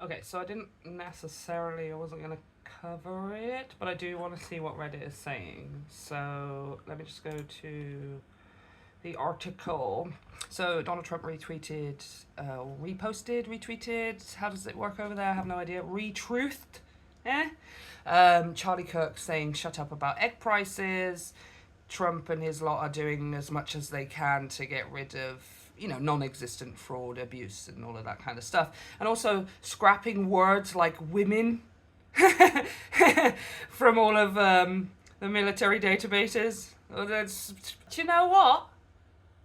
Okay, so I wasn't going to cover it, but I do want to see what Reddit is saying. So let me just go to the article. So Donald Trump retweeted, retweeted. How does it work over there? I have no idea. Retruthed. Eh? Charlie Kirk saying, shut up about egg prices. Trump and his lot are doing as much as they can to get rid of, non-existent fraud, abuse, and all of that kind of stuff. And also scrapping words like women from all of the military databases. Do you know what?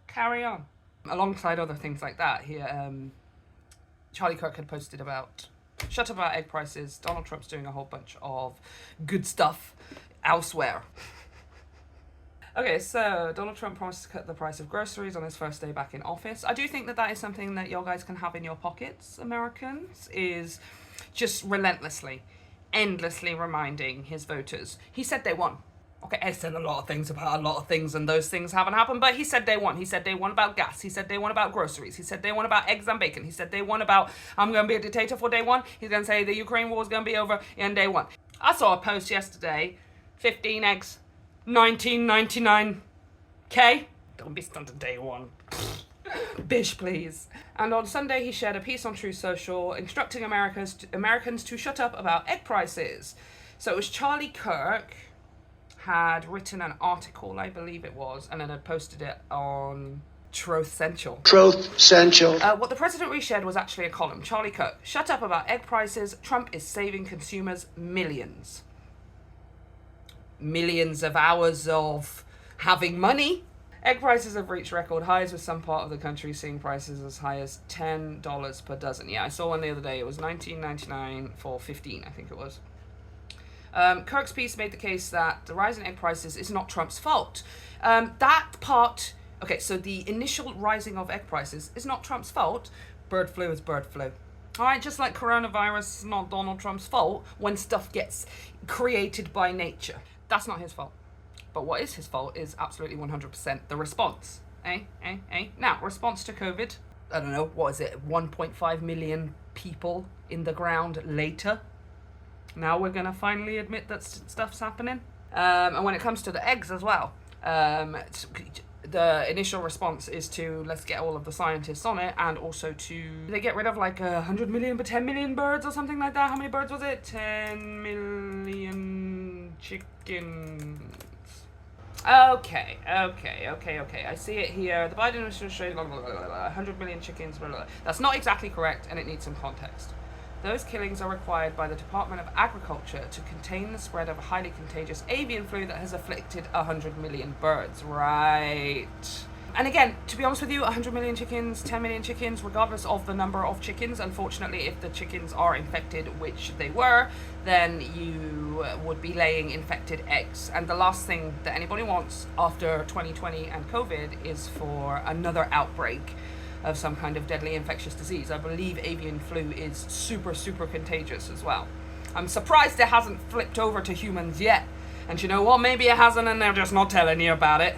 Carry on. Alongside other things like that, Charlie Kirk had posted about shut up about egg prices. Donald Trump's doing a whole bunch of good stuff elsewhere. Okay, so Donald Trump promised to cut the price of groceries on his first day back in office. I do think that is something that you guys can have in your pockets, Americans, is just relentlessly, endlessly reminding his voters. He said they won. Okay, I said a lot of things about a lot of things, and those things haven't happened, but he said they won. He said they won about gas. He said they won about groceries. He said they won about eggs and bacon. He said they won about, I'm going to be a dictator for day one. He's going to say the Ukraine war is going to be over in day one. I saw a post yesterday, 15 eggs, 19.99. Okay? Don't be stunted day one. Bish, please. And on Sunday, he shared a piece on Truth Social instructing Americans to shut up about egg prices. So it was Charlie Kirk had written an article, I believe it was, and then had posted it on Truth Central. What the president reshared was actually a column. Charlie Kirk, shut up about egg prices. Trump is saving consumers millions. Millions of hours of having money. Egg prices have reached record highs, with some part of the country seeing prices as high as $10 per dozen. Yeah, I saw one the other day. It was $19.99 for 15, I think it was. Kirk's piece made the case that the rise in egg prices is not Trump's fault. Okay, so the initial rising of egg prices is not Trump's fault. Bird flu is bird flu. All right, just like coronavirus is not Donald Trump's fault when stuff gets created by nature. That's not his fault. But what is his fault is absolutely 100% the response. Now, response to COVID. I don't know, what is it? 1.5 million people in the ground later. Now we're going to finally admit that stuff's happening. And when it comes to the eggs as well, the initial response is to let's get all of the scientists on it, and also they get rid of like 100 million, but 10 million birds or something like that. How many birds was it? 10 million chickens. Okay. I see it here. The Biden administration, 100 million chickens, blah, blah, blah. That's not exactly correct, and it needs some context. Those killings are required by the Department of Agriculture to contain the spread of a highly contagious avian flu that has afflicted 100 million birds. Right. And again, to be honest with you, 100 million chickens, 10 million chickens, regardless of the number of chickens, unfortunately, if the chickens are infected, which they were, then you would be laying infected eggs. And the last thing that anybody wants after 2020 and COVID is for another outbreak of some kind of deadly infectious disease. I believe avian flu is super, super contagious as well. I'm surprised it hasn't flipped over to humans yet. And you know what? Maybe it hasn't and they're just not telling you about it.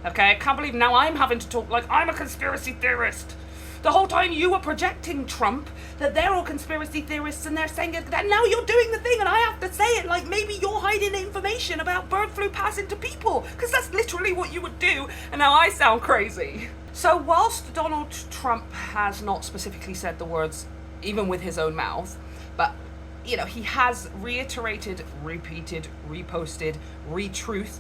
Okay, I can't believe now I'm having to talk like I'm a conspiracy theorist. The whole time you were projecting Trump, that they're all conspiracy theorists and they're saying it, that now you're doing the thing and I have to say it like maybe you're hiding information about bird flu passing to people. Because that's literally what you would do, and now I sound crazy. So whilst Donald Trump has not specifically said the words, even with his own mouth, but, he has reiterated, repeated, reposted, retruthed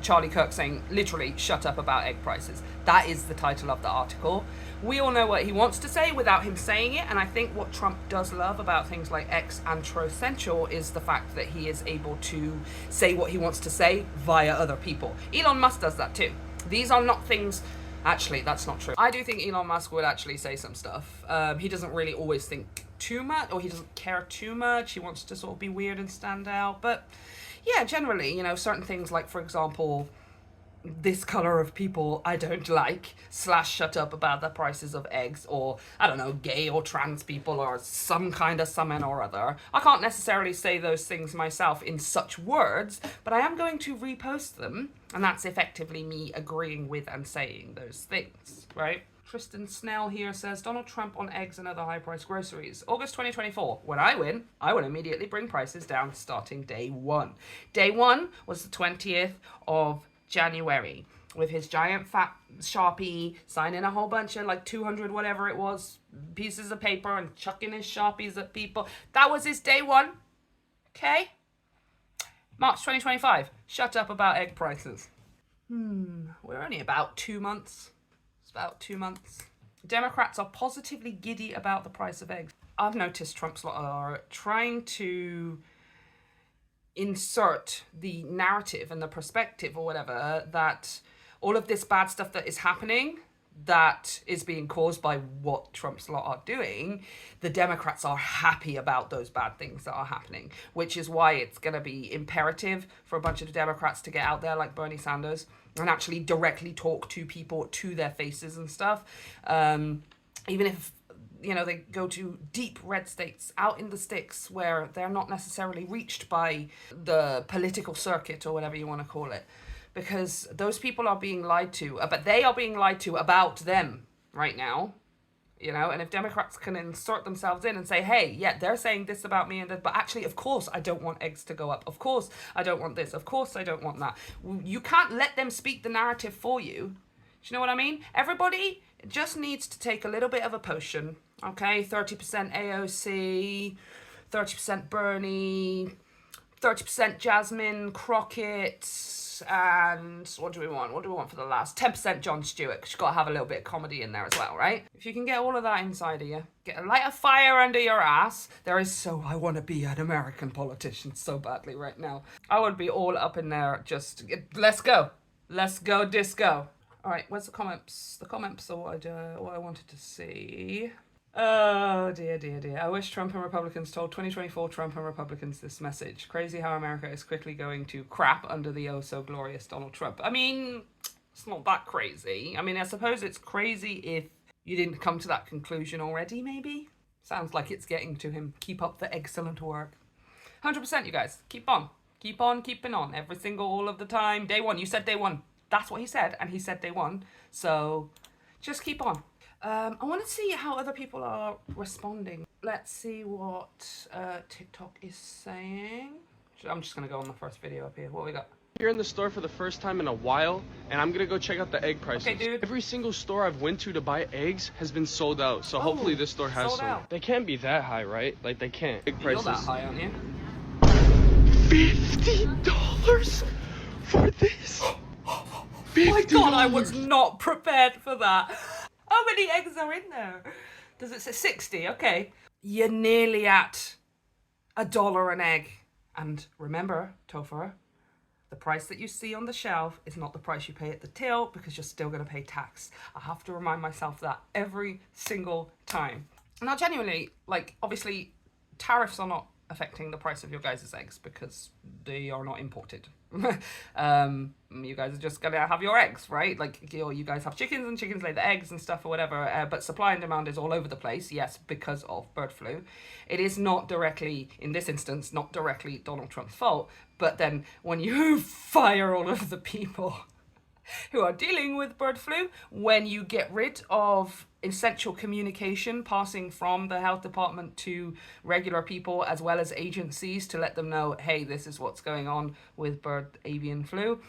Charlie Kirk saying, literally, shut up about egg prices. That is the title of the article. We all know what he wants to say without him saying it, and I think what Trump does love about things like X and Truth Central is the fact that he is able to say what he wants to say via other people. Elon Musk does that too. These are not things... Actually, that's not true. I do think Elon Musk would actually say some stuff. He doesn't really always think too much, or he doesn't care too much. He wants to sort of be weird and stand out. But yeah, generally, certain things like, for example, this color of people I don't like, / shut up about the prices of eggs, or, I don't know, gay or trans people, or some kind of summon or other. I can't necessarily say those things myself in such words, but I am going to repost them, and that's effectively me agreeing with and saying those things, right? Tristan Snell here says, Donald Trump on eggs and other high-priced groceries. August 2024. When I win, I will immediately bring prices down starting day one. Day one was the 20th of January. With his giant fat Sharpie signing a whole bunch of like 200 whatever it was pieces of paper and chucking his Sharpies at people. That was his day one. Okay? March 2025. Shut up about egg prices. We're only about 2 months. It's about 2 months. Democrats are positively giddy about the price of eggs. I've noticed Trump's lot are trying to insert the narrative and the perspective or whatever that all of this bad stuff that is happening, that is being caused by what Trump's lot are doing, the Democrats are happy about those bad things that are happening, which is why it's going to be imperative for a bunch of Democrats to get out there like Bernie Sanders and actually directly talk to people to their faces and stuff. Even if, you know, they go to deep red states out in the sticks where they're not necessarily reached by the political circuit or whatever you want to call it. Because those people are being lied to, but they are being lied to about them right now, you know, and if Democrats can insert themselves in and say, hey, yeah, they're saying this about me, and that, but actually, of course, I don't want eggs to go up. Of course, I don't want this. Of course, I don't want that. You can't let them speak the narrative for you. Do you know what I mean? Everybody just needs to take a little bit of a potion, okay? 30% AOC, 30% Bernie, 30% Jasmine Crockett, and what do we want? What do we want for the last? 10% Jon Stewart, because you've got to have a little bit of comedy in there as well, right? If you can get all of that inside of you, light a fire under your ass. I want to be an American politician so badly right now. I would be all up in there, let's go. Let's go disco. All right, where's the comments? The comments are what I wanted to see. Oh, dear, dear, dear. I wish Trump and Republicans told 2024 Trump and Republicans this message. Crazy how America is quickly going to crap under the oh-so-glorious Donald Trump. I mean, it's not that crazy. I mean, I suppose it's crazy if you didn't come to that conclusion already, maybe? Sounds like it's getting to him. Keep up the excellent work. 100%, you guys. Keep on. Keep on keeping on. All of the time. Day one. You said day one. That's what he said, and he said day one. So, just keep on. I want to see how other people are responding. Let's see what TikTok is saying. I'm just going to go on the first video up here. What we got? Here in the store for the first time in a while, and I'm going to go check out the egg prices. Okay, dude. Every single store I've went to buy eggs has been sold out, so hopefully this store has some. Out. They can't be that high, right? Like, they can't. Egg prices. You're that high, aren't you? $50 for this? $50. My God, I was not prepared for that. How many eggs are in there? Does it say 60? Okay. You're nearly at $1 an egg. And remember, Topher, the price that you see on the shelf is not the price you pay at the till, because you're still going to pay tax. I have to remind myself that every single time. Now, genuinely, like, obviously, tariffs are not affecting the price of your guys' eggs because they are not imported. You guys are just gonna have your eggs, right? Like, you guys have chickens and chickens lay the eggs and stuff or whatever, but supply and demand is all over the place, yes, because of bird flu. It is not directly, in this instance, not directly Donald Trump's fault, but then when you fire all of the people who are dealing with bird flu, when you get rid of essential communication passing from the health department to regular people as well as agencies to let them know, hey, this is what's going on with bird avian flu.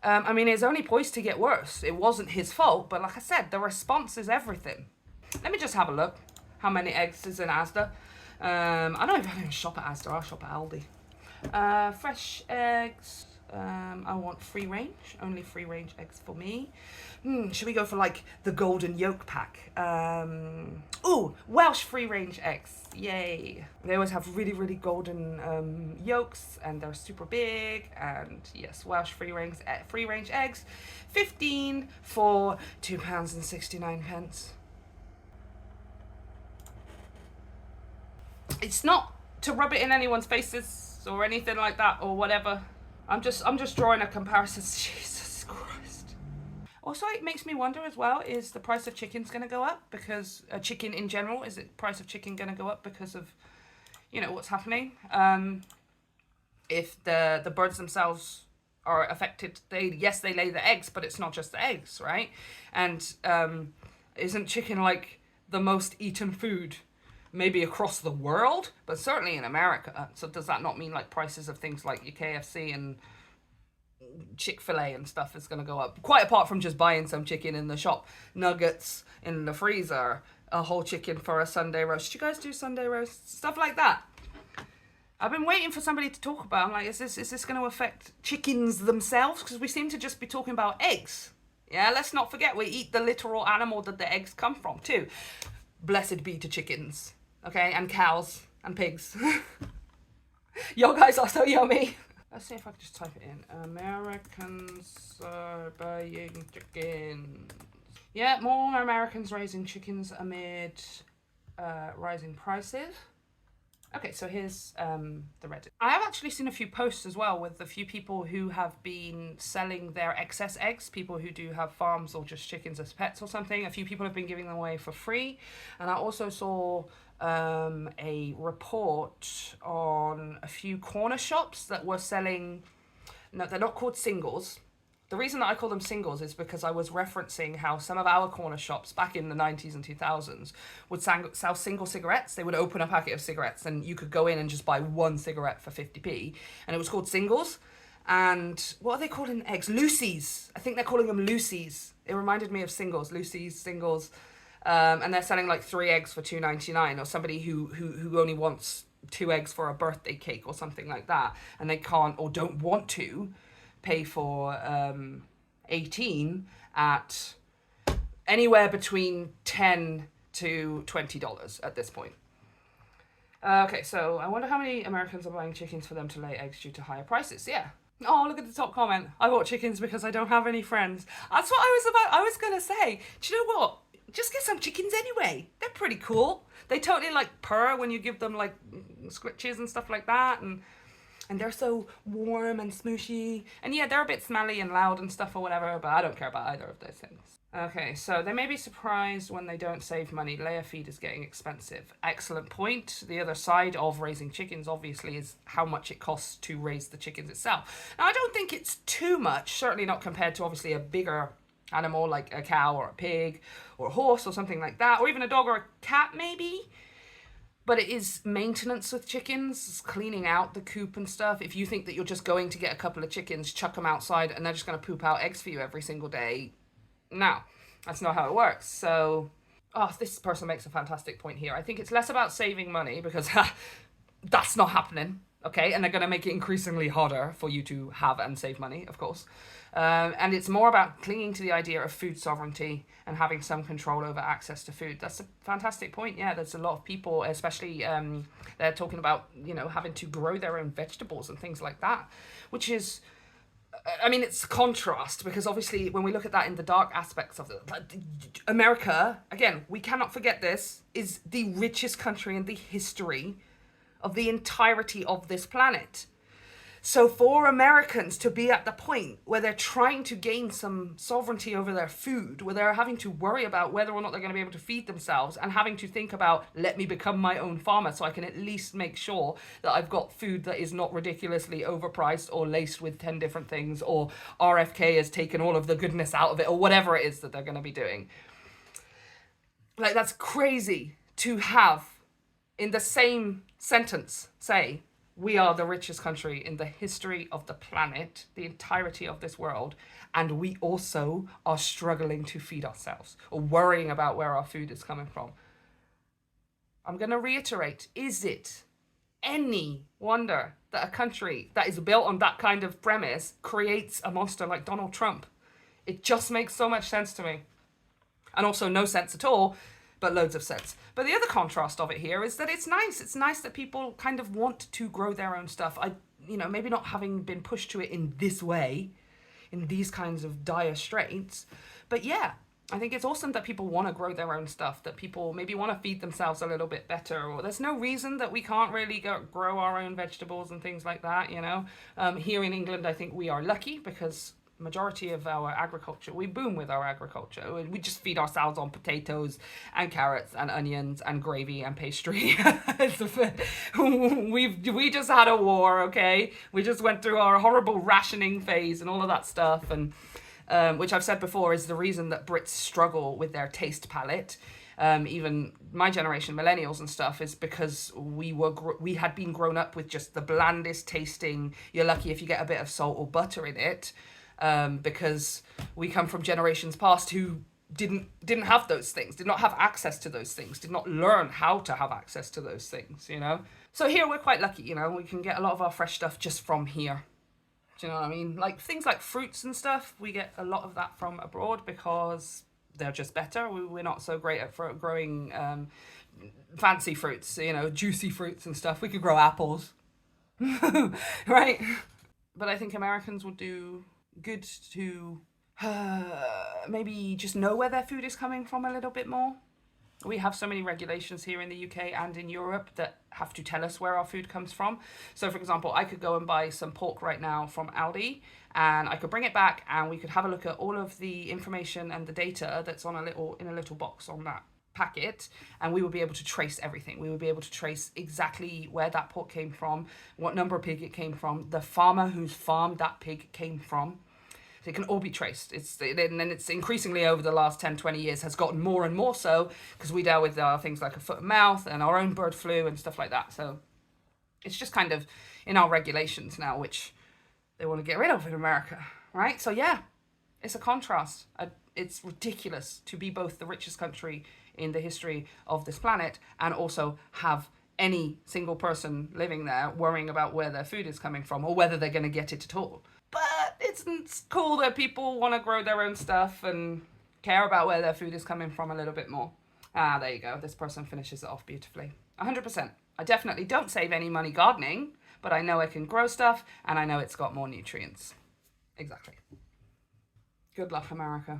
I mean, it's only poised to get worse. It wasn't his fault, but like I said, the response is everything. Let me just have a look. How many eggs is in Asda? I don't even shop at Asda, I'll shop at Aldi. Fresh eggs. I want free range, only free range eggs for me. Should we go for like the golden yolk pack? Ooh, Welsh free range eggs, yay. They always have really, really golden yolks, and they're super big, and yes, Welsh free range eggs, 15 for £2.69. It's not to rub it in anyone's faces or anything like that or whatever. I'm just drawing a comparison. Jesus Christ. Also, it makes me wonder as well, is the price of chicken's going to go up? Because chicken in general, is the price of chicken going to go up because of, you know, what's happening? If the birds themselves are affected, they lay the eggs, but it's not just the eggs, right? And Isn't chicken like the most eaten food maybe across the world, but certainly in America? So does that not mean like prices of things like your KFC and Chick-fil-A and stuff is going to go up? Quite apart from just buying some chicken in the shop, nuggets in the freezer, a whole chicken for a Sunday roast. Do you guys do Sunday roasts? Stuff like that. I've been waiting for somebody to talk about. I'm like, is this going to affect chickens themselves? Because we seem to just be talking about eggs. Yeah, let's not forget we eat the literal animal that the eggs come from too. Blessed be to chickens, okay, and cows and pigs. Y'all guys are so yummy. Let's see if I can just type it in. Americans are buying chickens. Yeah, more Americans raising chickens amid rising prices. Okay, so here's the Reddit. I have actually seen a few posts as well with a few people who have been selling their excess eggs, people who do have farms or just chickens as pets or something. A few people have been giving them away for free. And I also saw a report on a few corner shops that were selling, no, they're not called singles. The reason that I call them singles is because I was referencing how some of our corner shops back in the 90s and 2000s would sell single cigarettes. They would open a packet of cigarettes and you could go in and just buy one cigarette for 50p. And it was called singles. And what are they called in eggs? Lucy's. I think they're calling them Lucy's. It reminded me of singles, Lucy's, singles. And they're selling like 3 eggs for $2.99, or somebody who only wants 2 eggs for a birthday cake or something like that. And they can't or don't want to pay for 18 at anywhere between $10 to $20 at this point. Okay, so I wonder how many Americans are buying chickens for them to lay eggs due to higher prices. Yeah. Oh, look at the top comment. I bought chickens because I don't have any friends. That's what I was going to say. Do you know what? Just get some chickens anyway. They're pretty cool. They totally like purr when you give them like scritches and stuff like that. And they're so warm and smooshy. And yeah, they're a bit smelly and loud and stuff or whatever, but I don't care about either of those things. Okay, so they may be surprised when they don't save money. Layer feed is getting expensive. Excellent point. The other side of raising chickens, obviously, is how much it costs to raise the chickens itself. Now, I don't think it's too much, certainly not compared to, obviously, a bigger animal like a cow or a pig or a horse or something like that, or even a dog or a cat, maybe. But it is maintenance with chickens, cleaning out the coop and stuff. If you think that you're just going to get a couple of chickens, chuck them outside, and they're just going to poop out eggs for you every single day, no, that's not how it works. So, this person makes a fantastic point here. I think it's less about saving money, because that's not happening, okay? And they're going to make it increasingly harder for you to have and save money, of course. And it's more about clinging to the idea of food sovereignty and having some control over access to food. That's a fantastic point. Yeah, there's a lot of people, especially they're talking about, having to grow their own vegetables and things like that, which is, I mean, it's contrast, because obviously when we look at that in the dark aspects of it, America, again, we cannot forget this, is the richest country in the history of the entirety of this planet. So for Americans to be at the point where they're trying to gain some sovereignty over their food, where they're having to worry about whether or not they're going to be able to feed themselves, and having to think about, let me become my own farmer so I can at least make sure that I've got food that is not ridiculously overpriced or laced with 10 different things, or RFK has taken all of the goodness out of it, or whatever it is that they're going to be doing. Like, that's crazy to have in the same sentence say, we are the richest country in the history of the planet, the entirety of this world, and we also are struggling to feed ourselves or worrying about where our food is coming from. I'm going to reiterate, is it any wonder that a country that is built on that kind of premise creates a monster like Donald Trump? It just makes so much sense to me. And also no sense at all, but loads of sense. But the other contrast of it here is that it's nice. It's nice that people kind of want to grow their own stuff. Maybe not having been pushed to it in this way, in these kinds of dire straits. But yeah, I think it's awesome that people want to grow their own stuff, that people maybe want to feed themselves a little bit better, or there's no reason that we can't really grow our own vegetables and things like that, Here in England, I think we are lucky because majority of our agriculture, we boom with our agriculture. We just feed ourselves on potatoes and carrots and onions and gravy and pastry. We just had a war, okay? We just went through our horrible rationing phase and all of that stuff, and which I've said before is the reason that Brits struggle with their taste palette. Even my generation, millennials and stuff, is because we had been grown up with just the blandest tasting. You're lucky if you get a bit of salt or butter in it, because we come from generations past who didn't have those things, did not have access to those things, did not learn how to have access to those things, you know? So here we're quite lucky, you know, we can get a lot of our fresh stuff just from here. Do you know what I mean? Like things like fruits and stuff, we get a lot of that from abroad because they're just better. We're not so great at growing fancy fruits, you know, juicy fruits and stuff. We could grow apples, right? But I think Americans would do good to maybe just know where their food is coming from a little bit more. We have so many regulations here in the UK and in Europe that have to tell us where our food comes from. So, for example, I could go and buy some pork right now from Aldi, and I could bring it back, and we could have a look at all of the information and the data that's on in a little box on that packet, and we would be able to trace everything. We would be able to trace exactly where that pork came from, what number of pig it came from, the farmer whose farm that pig came from. It can all be traced. It's increasingly over the last 10, 20 years has gotten more and more so because we deal with things like a foot and mouth and our own bird flu and stuff like that. So it's just kind of in our regulations now, which they want to get rid of in America, right? So yeah, it's a contrast. It's ridiculous to be both the richest country in the history of this planet and also have any single person living there worrying about where their food is coming from or whether they're going to get it at all. But it's cool that people want to grow their own stuff and care about where their food is coming from a little bit more. There you go. This person finishes it off beautifully. 100%. I definitely don't save any money gardening, but I know I can grow stuff and I know it's got more nutrients. Exactly. Good luck, America.